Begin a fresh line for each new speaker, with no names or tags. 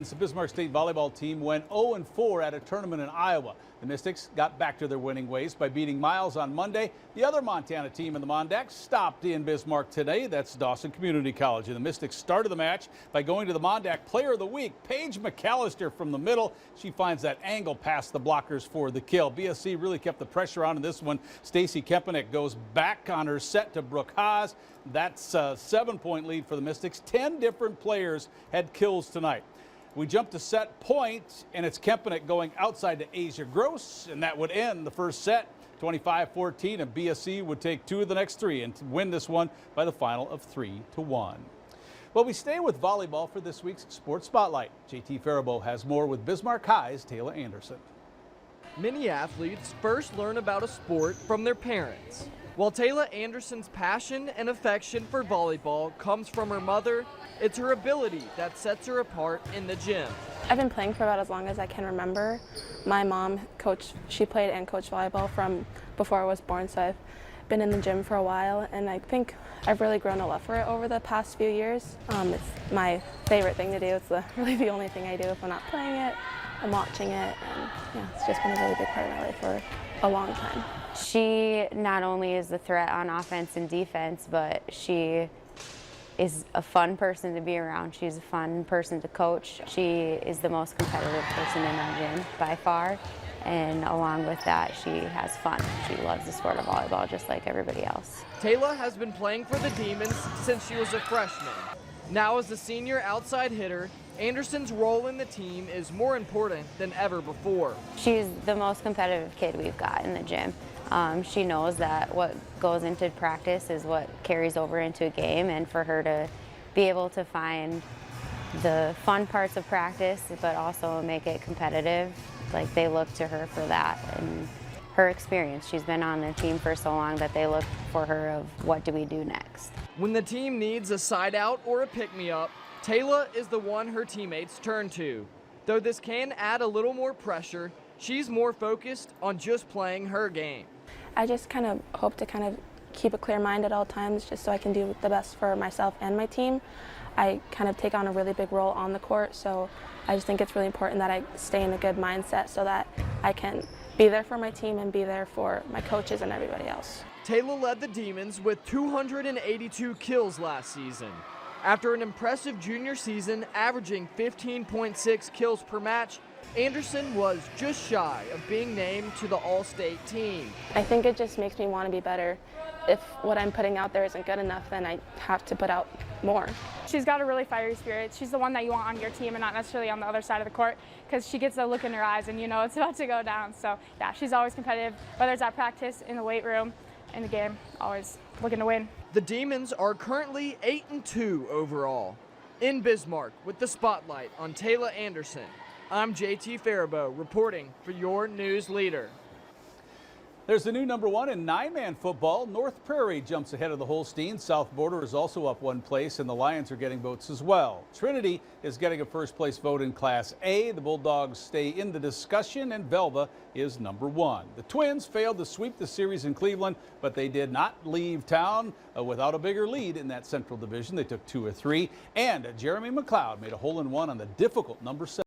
The Bismarck State volleyball team went 0-4 at a tournament in Iowa. The Mystics got back to their winning ways by beating Miles on Monday. The other Montana team in the Mondex stopped in Bismarck today. That's Dawson Community College. And the Mystics started the match by going to the Mondeck Player of the Week, Paige McAllister from the middle. She finds that angle past the blockers for the kill. BSC really kept the pressure on in this one. Stacy Kempenek goes back on her set to Brooke Haas. That's a 7-point lead for the Mystics. 10 different players had kills tonight. We jump to set point, and it's Kempenek going outside to Asia Gross, and that would end the first set, 25-14, and BSC would take 2 of the next 3 and win this one by the final of 3-1. Well, we stay with volleyball for this week's Sports Spotlight. JT Faribault has more with Bismarck High's Taylor Anderson.
Many athletes first learn about a sport from their parents. While Taylor Anderson's passion and affection for volleyball comes from her mother, it's her ability that sets her apart in the gym.
I've been playing for about as long as I can remember. My mom she played and coached volleyball from before I was born, so I've been in the gym for a while, and I think I've really grown a love for it over the past few years. It's my favorite thing to do. It's really the only thing I do. If I'm not playing it, I'm watching it, and yeah, it's just been a really big part of my life for a long time.
She not only is a threat on offense and defense, but she is a fun person to be around. She's a fun person to coach. She is the most competitive person in our gym by far, and along with that, she has fun. She loves the sport of volleyball just like everybody else.
Taylor has been playing for the Demons since she was a freshman. Now as a senior outside hitter, Anderson's role in the team is more important than ever before.
She's the most competitive kid we've got in the gym. She knows that what goes into practice is what carries over into a game, and for her to be able to find the fun parts of practice but also make it competitive, like they look to her for that, and her experience. She's been on the team for so long that they look for her of what do we do next.
When the team needs a side out or a pick-me-up, Taylor is the one her teammates turn to. Though this can add a little more pressure, she's more focused on just playing her game.
I just kind of hope to keep a clear mind at all times, just so I can do the best for myself and my team. I kind of take on a really big role on the court, so I just think it's really important that I stay in a good mindset so that I can be there for my team and be there for my coaches and everybody else.
Taylor led the Demons with 282 kills last season. After an impressive junior season averaging 15.6 kills per match, Anderson was just shy of being named to the All-State team.
I think it just makes me want to be better. If what I'm putting out there isn't good enough, then I have to put out more.
She's got a really fiery spirit. She's the one that you want on your team and not necessarily on the other side of the court, because she gets a look in her eyes and you know it's about to go down. So yeah, she's always competitive, whether it's at practice, in the weight room, in the game, always looking to win.
The Demons are currently 8-2 overall. In Bismarck with the spotlight on Taylor Anderson, I'm JT Faribault reporting for your news leader.
There's the new #1 in 9-man football. North Prairie jumps ahead of the Holsteins. South Border is also up 1 place, and the Lions are getting votes as well. Trinity is getting a first-place vote in Class A. The Bulldogs stay in the discussion, and Velva is #1. The Twins failed to sweep the series in Cleveland, but they did not leave town without a bigger lead in that Central Division. They took 2 of 3, and Jeremy McLeod made a hole-in-one on the difficult #7.